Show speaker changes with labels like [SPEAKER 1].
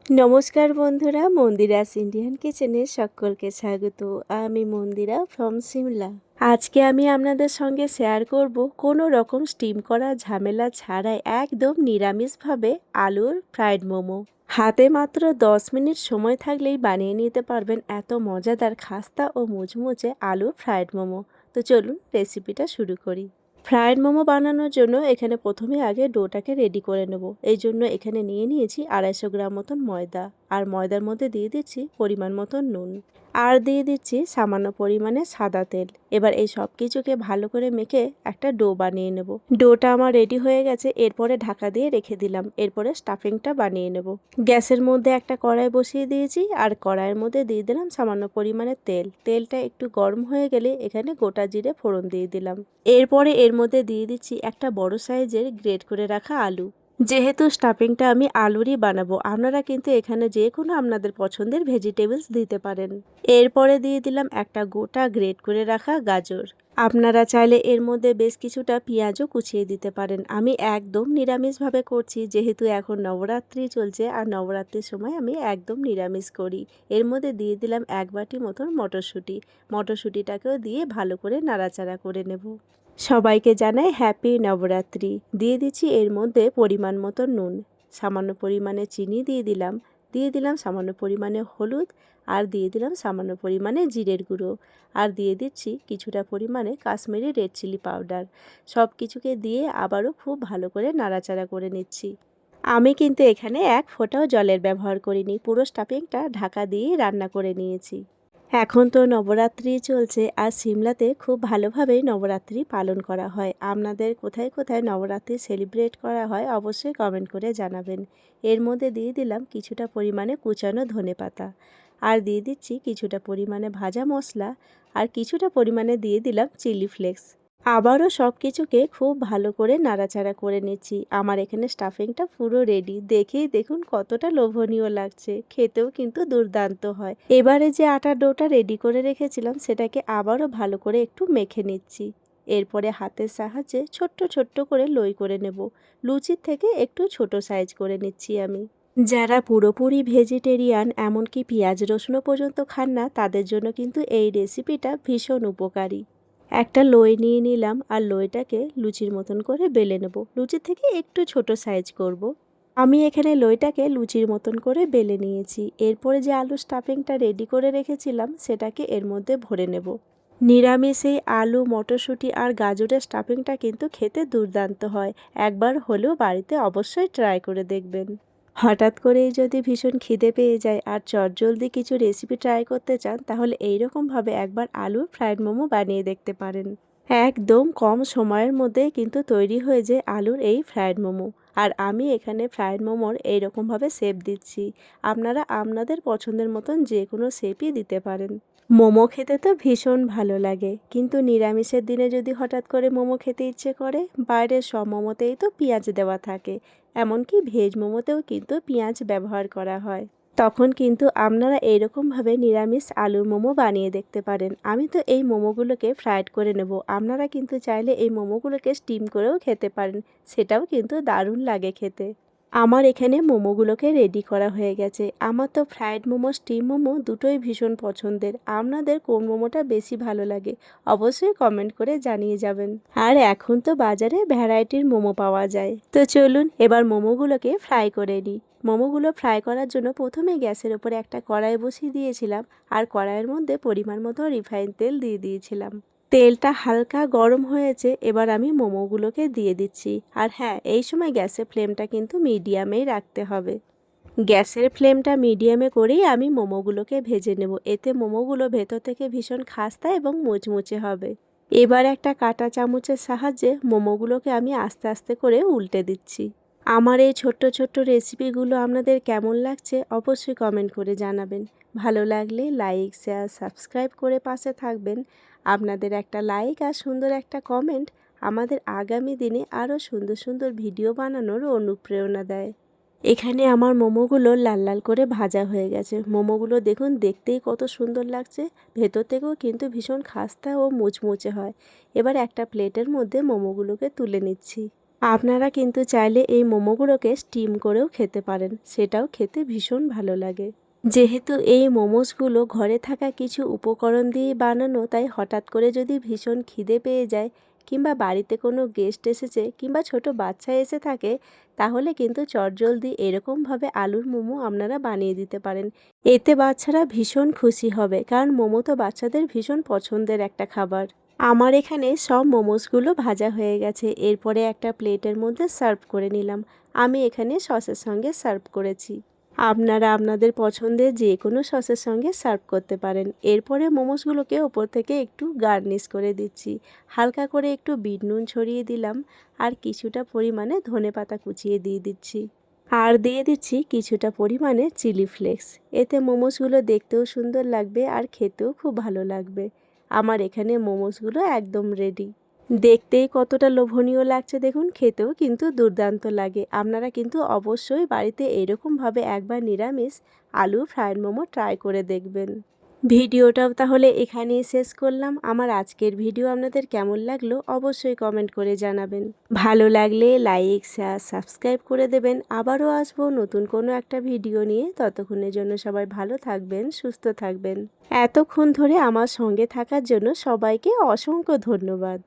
[SPEAKER 1] নমস্কার বন্ধুরা, মন্দিরাস ইন্ডিয়ান কিচেনে সকলকে স্বাগত। আমি মন্দিরা ফ্রম সিমলা। আজকে আমি আপনাদের সঙ্গে শেয়ার করব কোনো রকম স্টিম করা ঝামেলা ছাড়াই একদম নিরামিষভাবে আলুর ফ্রাইড মোমো। হাতে মাত্র 10 মিনিট সময় থাকলেই বানিয়ে নিতে পারবেন এত মজাদার খাস্তা ও মুচমুচে আলুর ফ্রাইড মোমো। তো চলুন রেসিপিটা শুরু করি। ফ্রায়েড মোমো বানানোর জন্য এখানে প্রথমে আগে ডোটাকে রেডি করে নেব। এই জন্য এখানে নিয়েছি 250 গ্রাম মতন ময়দা, আর ময়দার মধ্যে দিয়ে দিচ্ছি পরিমাণ মতন নুন, আর দিয়ে দিচ্ছি সামান্য পরিমাণে সাদা তেল। এবার এই সব কিছুকে ভালো করে মেখে একটা ডো বানিয়ে নেব। ডোটা আমার রেডি হয়ে গেছে, এরপরে ঢাকা দিয়ে রেখে দিলাম। এরপরে স্টাফিংটা বানিয়ে নেব। গ্যাসের মধ্যে একটা কড়াই বসিয়ে দিয়েছি, আর কড়াইয়ের মধ্যে দিয়ে দিলাম সামান্য পরিমাণে তেল। তেলটা একটু গরম হয়ে গেলে এখানে গোটা জিরে ফোড়ন দিয়ে দিলাম। এরপরে এর মধ্যে দিয়ে দিচ্ছি একটা বড় সাইজের গ্রেট করে রাখা আলু। যেহেতু স্টাফিংটা আমি আলুরই বানাবো, আপনারা কিন্তু এখানে যে কোনো আপনাদের পছন্দের ভেজিটেবলস দিতে পারেন। এরপরে দিয়ে দিলাম একটা গোটা গ্রেট করে রাখা গাজর। আপনারা চাইলে এর মধ্যে বেশ কিছুটা পেঁয়াজও কুচিয়ে দিতে পারেন। আমি একদম নিরামিষভাবে করছি, যেহেতু এখন নবরাত্রি চলছে, আর নবরাত্রির সময় আমি একদম নিরামিষ করি। এর মধ্যে দিয়ে দিলাম 1 বাটি মতন মটরশুঁটি। মটরশুঁটিটাকেও দিয়ে ভালো করে নাড়াচাড়া করে নেব। সবাইকে জানাই হ্যাপি নবরাত্রি। দিয়ে দিচ্ছি এর মধ্যে পরিমাণ মতো নুন, সামান্য পরিমাণে চিনি দিয়ে দিলাম সামান্য পরিমাণে হলুদ, আর দিয়ে দিলাম সামান্য পরিমাণে জিরের গুঁড়ো, আর দিয়ে দিচ্ছি কিছুটা পরিমাণে কাশ্মীরি রেড চিলি পাউডার। সব কিছুকে দিয়ে আবারও খুব ভালো করে নাড়াচাড়া করে নিচ্ছি। আমি কিন্তু এখানে 1 ফোঁটাও জলের ব্যবহার করিনি, পুরো স্টাফিংটা ঢাকা দিয়ে রান্না করে নিয়েছি। এখন তো নবরাত্রি চলছে, আর সিমলাতে খুব ভালোভাবেই নবরাত্রি পালন করা হয়। আপনাদের কোথায় কোথায় নবরাত্রি সেলিব্রেট করা হয় অবশ্যই কমেন্ট করে জানাবেন। এর মধ্যে দিয়ে দিলাম কিছুটা পরিমাণে কুচানো ধনেপাতা, আর দিয়ে দিচ্ছি কিছুটা পরিমাণে ভাজা মশলা, আর কিছুটা পরিমাণে দিয়ে দিলাম চিলি ফ্লেক্স। আবারও সব কিছুকে খুব ভালো করে নাড়াচাড়া করে নিচ্ছি। আমার এখানে স্টাফিংটা পুরো রেডি, দেখেই দেখুন কতটা লোভনীয় লাগছে, খেতেও কিন্তু দুর্দান্ত হয়। এবারে যে আটার ডোটা রেডি করে রেখেছিলাম সেটাকে আবারও ভালো করে একটু মেখে নিচ্ছি। এরপরে হাতের সাহায্যে ছোট্ট ছোট্ট করে লই করে নেব। লুচির থেকে একটু ছোট সাইজ করে নিচ্ছি আমি। যারা পুরোপুরি ভেজিটেরিয়ান, এমনকি পেঁয়াজ রসুনও পর্যন্ত খান না, তাদের জন্য কিন্তু এই রেসিপিটা ভীষণ উপকারী। একটা লই নিয়ে নিলাম, আর লইটাকে লুচির মতন করে বেলে নেব। লুচির থেকে একটু ছোট সাইজ করব। আমি এখানে লইটাকে লুচির মতন করে বেলে নিয়েছি। এরপরে যে আলু স্টাফিংটা রেডি করে রেখেছিলাম সেটাকে এর মধ্যে ভরে নেব। নিরামিষ এই আলু, মটরশুঁটি আর গাজরের স্টাফিংটা কিন্তু খেতে দুর্দান্ত হয়। একবার হলেও বাড়িতে অবশ্যই ট্রাই করে দেখবেন। হঠাৎ করেই যদি ভীষণ খিদে পেয়ে যায় আর চটজলদি কিছু রেসিপি ট্রাই করতে চান, তাহলে এইরকমভাবে একবার আলুর ফ্রাইড মোমো বানিয়ে দেখতে পারেন। একদম কম সময়ের মধ্যে কিন্তু তৈরি হয়ে যায় আলুর এই ফ্রাইড মোমো। আর আমি এখানে ফ্রাইড মোমোর এইরকমভাবে শেপ দিচ্ছি। আপনারা আপনাদের পছন্দের মতন যে কোনো শেপই দিতে পারেন। মোমো খেতে তো ভীষণ ভালো লাগে, কিন্তু নিরামিষের দিনে যদি হঠাৎ করে মোমো খেতে ইচ্ছে করে, বাইরের সব মোমোতেই তো পেঁয়াজ দেওয়া থাকে, এমনকি ভেজ মোমোতেও কিন্তু পেঁয়াজ ব্যবহার করা হয়। তখন কিন্তু আপনারা এইরকমভাবে নিরামিষ আলুর মোমো বানিয়ে দেখতে পারেন। আমি তো এই মোমোগুলোকে ফ্রাইড করে নেব। আপনারা কিন্তু চাইলে এই মোমোগুলোকে স্টিম করেও খেতে পারেন, সেটাও কিন্তু দারুণ লাগে খেতে। আমার এখানে মোমোগুলোকে রেডি করা হয়ে গেছে। আমার তো ফ্রাইড মোমো, স্টিম মোমো দুটোই ভীষণ পছন্দের। আপনাদের কোন মোমোটা বেশি ভালো লাগে অবশ্যই কমেন্ট করে জানিয়ে যাবেন। আর এখন তো বাজারে ভ্যারাইটির মোমো পাওয়া যায়। তো চলুন এবার মোমোগুলোকে ফ্রাই করে নিই। মোমোগুলো ফ্রাই করার জন্য প্রথমে গ্যাসের ওপরে একটা কড়াই বসিয়ে দিয়েছিলাম, আর কড়াইয়ের মধ্যে পরিমাণ মতো রিফাইন তেল দিয়ে দিয়েছিলাম। তেলটা হালকা গরম হয়েছে, এবার আমি মোমোগুলোকে দিয়ে দিচ্ছি। আর হ্যাঁ, এই সময় গ্যাসের ফ্লেমটা কিন্তু মিডিয়ামেই রাখতে হবে। গ্যাসের ফ্লেমটা মিডিয়ামে করেই আমি মোমোগুলোকে ভেজে নেব। এতে মোমোগুলো ভেতর থেকে ভীষণ খাস্তা এবং মুচমুচে হবে। এবার একটা কাঁটা চামচের সাহায্যে মোমোগুলোকে আমি আস্তে আস্তে করে উল্টে দিচ্ছি। আমার এই ছোট্ট ছোট্ট রেসিপিগুলো আপনাদের কেমন লাগছে অবশ্যই কমেন্ট করে জানাবেন। ভালো লাগলে লাইক, শেয়ার, সাবস্ক্রাইব করে পাশে থাকবেন। আপনাদের একটা লাইক আর সুন্দর একটা কমেন্ট আমাদের আগামী দিনে আরও সুন্দর সুন্দর ভিডিও বানানোর অনুপ্রেরণা দেয়। এখানে আমার মোমোগুলো লাল লাল করে ভাজা হয়ে গেছে। মোমোগুলো দেখুন, দেখতেই কত সুন্দর লাগছে, ভেতর থেকেও কিন্তু ভীষণ খাস্তা ও মুচমুচে হয়। এবার একটা প্লেটের মধ্যে মোমোগুলোকে তুলে নিচ্ছি। আপনারা কিন্তু চাইলে এই মোমোগুলোকে স্টিম করেও খেতে পারেন, সেটাও খেতে ভীষণ ভালো লাগে। যেহেতু এই মোমোসগুলো ঘরে থাকা কিছু উপকরণ দিয়ে বানানো, তাই হঠাৎ করে যদি ভীষণ খিদে পেয়ে যায় কিংবা বাড়িতে কোনো গেস্ট এসেছে কিংবা ছোট বাচ্চা এসে থাকে, তাহলে কিন্তু চটজলদি এরকমভাবে আলুর মোমো আপনারা বানিয়ে দিতে পারেন। এতে বাচ্চারা ভীষণ খুশি হবে, কারণ মোমো তো বাচ্চাদের ভীষণ পছন্দের একটা খাবার। আমার এখানে সব মোমোসগুলো ভাজা হয়ে গেছে। এরপরে একটা প্লেটের মধ্যে সার্ভ করে নিলাম। আমি এখানে সসের সঙ্গে সার্ভ করেছি। আপনারা আপনাদের পছন্দের যে কোনো সসের সঙ্গে সার্ভ করতে পারেন। এরপরে মোমোসগুলোকে ওপর থেকে একটু গার্নিশ করে দিচ্ছি। হালকা করে একটু বিট নুন ছড়িয়ে দিলাম আর কিছুটা পরিমাণে ধনেপাতা কুচিয়ে দিয়ে দিচ্ছি। আর দিয়ে দিচ্ছি কিছুটা পরিমাণে চিলি ফ্লেক্স। এতে মোমোসগুলো দেখতেও সুন্দর লাগবে আর খেতেও খুব ভালো লাগবে। আমার এখানে মোমোসগুলো একদম রেডি। দেখতেই কতটা লোভনীয় লাগছে দেখুন, খেতেও কিন্তু দুর্দান্ত লাগে। আপনারা কিন্তু অবশ্যই বাড়িতে এরকমভাবে একবার নিরামিষ আলু ফ্রায়েড মোমো ট্রাই করে দেখবেন। ভিডিওটাও তাহলে এখানেই শেষ করলাম। আমার আজকের ভিডিও আপনাদের কেমন লাগলো অবশ্যই কমেন্ট করে জানাবেন। ভালো লাগলে লাইক শেয়ার সাবস্ক্রাইব করে দেবেন। আবারও আসবো নতুন কোনো একটা ভিডিও নিয়ে। ততক্ষণের জন্য সবাই ভালো থাকবেন, সুস্থ থাকবেন। এতক্ষণ ধরে আমার সঙ্গে থাকার জন্য সবাইকে অসংখ্য ধন্যবাদ।